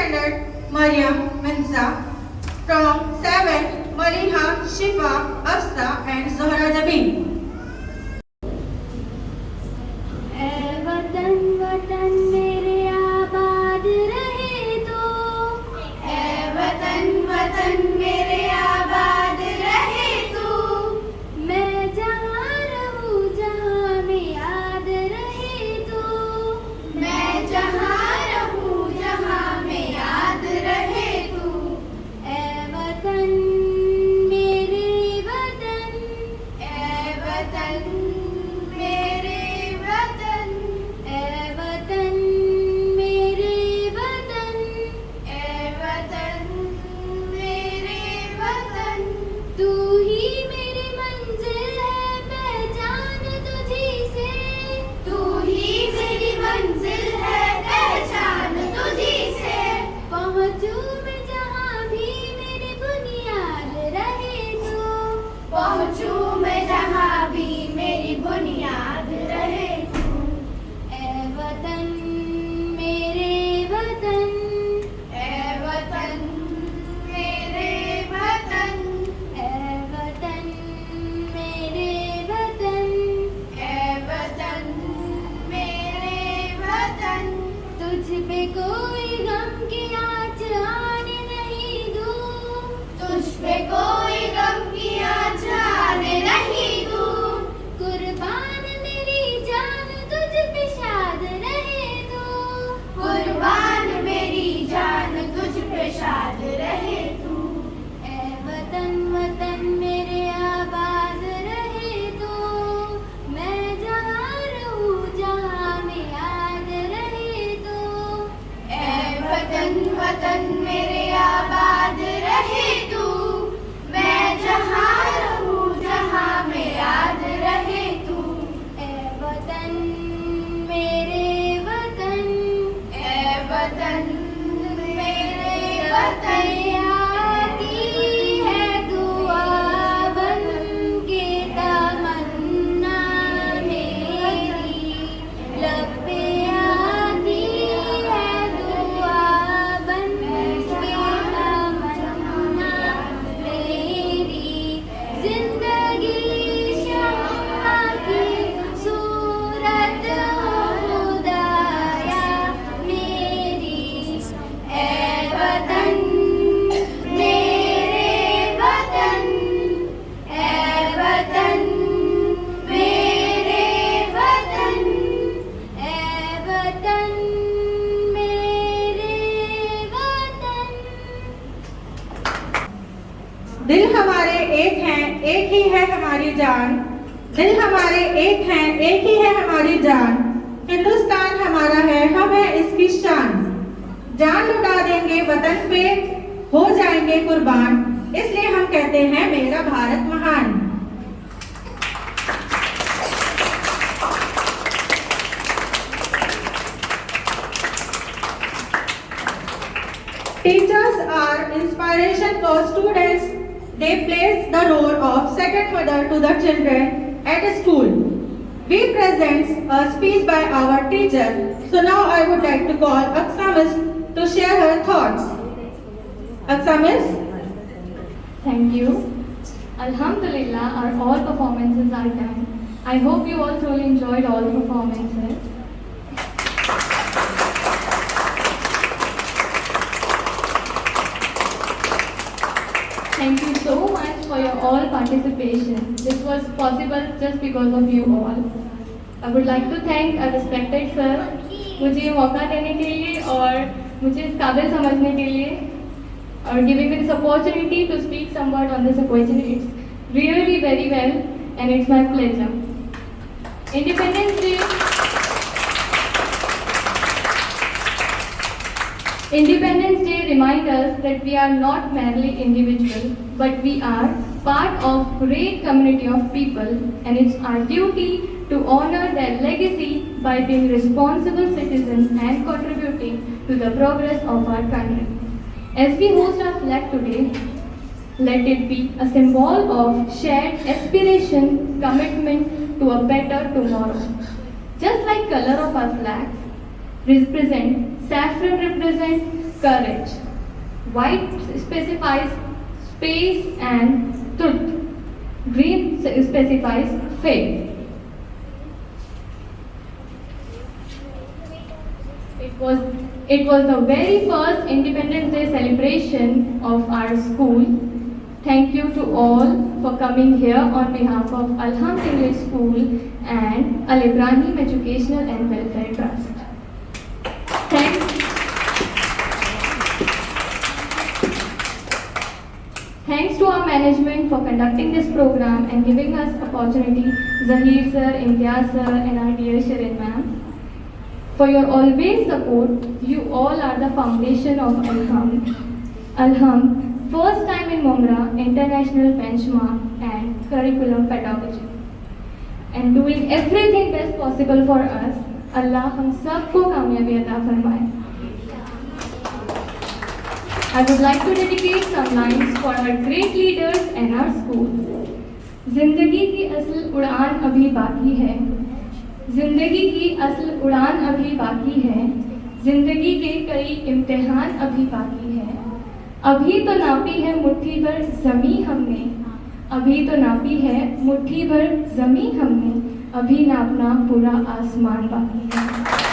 standard, Mariam Mensa. From 7th, Maliha, Shifa, Afsa and Zohra Jabin. वतन वतन मेरे आबाद रहे तो, वतन वतन मेरे आबाद रहे तू। मैं जहाँ रहूँ जहाँ में याद रहे तो, मैं जहाँ रहूँ जहाँ में याद रहे तू। वतन मेरे वतन, वतन मेरे वतन, वतन मेरे वतन, वतन मेरे वतन। तू ही मेरी मंजिल है पहचान तुझी से, तू ही मेरी मंजिल है पहचान तुझी से। पहुँचूं मैं जहाँ भी मेरी बुनियाद रहे तो, पहुँचूं मैं जहाँ भी मेरी बुनियाद रहे तू। वतन मेरे वतन, वतन मेरे वतन, वतन मेरे वतन, वतन मेरे वतन। तुझ पे कोई गम की आँच आने नहीं दूँ, तुझ पे कोई गम की आँच आने नहीं दूँ। कुर्बान मेरी जान तुझ पे शाद रहे तो, कुर्बान मेरी जान तुझ पे शाद रहे तू। वतन वतन मेरे आबाद रहे तो, मैं जहाँ रहूँ जहाँ में याद रहे तो, वतन वतन मेरे आबाद रहे तू। मैं जहाँ रहूँ जहाँ में याद रहे तू। वतन मेरे वतन, वतन मेरे वतन। आती है दुआ बन के तमन्ना मेरी, लब पे आती है दुआ बन के तमन्ना मेरी। जिंदगी शम्मा की सूरत हो खुदाया मेरी। वतन मेरे वतन, वतन मेरे वतन, वतन मेरे वतन। दिल हमारे एक हैं, एक ही है हमारी जान। दिल हमारे एक हैं, एक ही है हमारी जान। हिंदुस्तान हमारा है, हम है इसकी शान। जान लुटा देंगे वतन पे, हो जाएंगे कुर्बान। इसलिए हम कहते हैं मेरा भारत महान। Teachers are inspiration for students. They plays the role of second mother to the children at school. We present a speech by our teacher. So now I would like to call Aksa Miss to share her thoughts. Aksa Miss. Thank you. Alhamdulillah, our all performances are done. I hope you all truly enjoyed all the performances. Thank you so much for your all participation. This was possible just because of you all. I would like to thank our respected sir मुझे ये मौका देने के लिए और मुझे इस काबिल समझने के लिए और giving me this opportunity to speak some word on this occasion. It's really very well and it's my pleasure. Independence Day. Independence Day reminds us that we are not merely individuals, but we are part of great community of people, and it's our duty to honor their legacy by being responsible citizens and contributing to the progress of our country. As we host our flag today, let it be a symbol of shared aspiration, commitment to a better tomorrow. Just like color of our flags represent saffron represents courage, white specifies space and truth, green specifies faith. It was the very first Independence Day celebration of our school. Thank you to all for coming here on behalf of Alham English School and Al Ibrahim Educational and Welfare Trust. Thanks to our management for conducting this program and giving us opportunity, Zahir sir, Imtiaz sir and our dear Shirin ma'am. For your always support, you all are the foundation of Alham. Alham, first time in Mumra, international benchmark and curriculum pedagogy. And doing everything best possible for us, Allah हम सबको कामयाबी अता फरमाए. I would like to dedicate some lines for our great leaders and our schools. जिंदगी की असल उड़ान अभी बाकी है. जिंदगी की असल उड़ान अभी बाकी है. जिंदगी के कई इम्तिहान अभी बाकी है. अभी तो नापी है मुट्ठी भर ज़मीं हमने. अभी तो नापी है मुट्ठी भर ज़मीं हमने. अभी नापना पूरा आसमान बाकी है.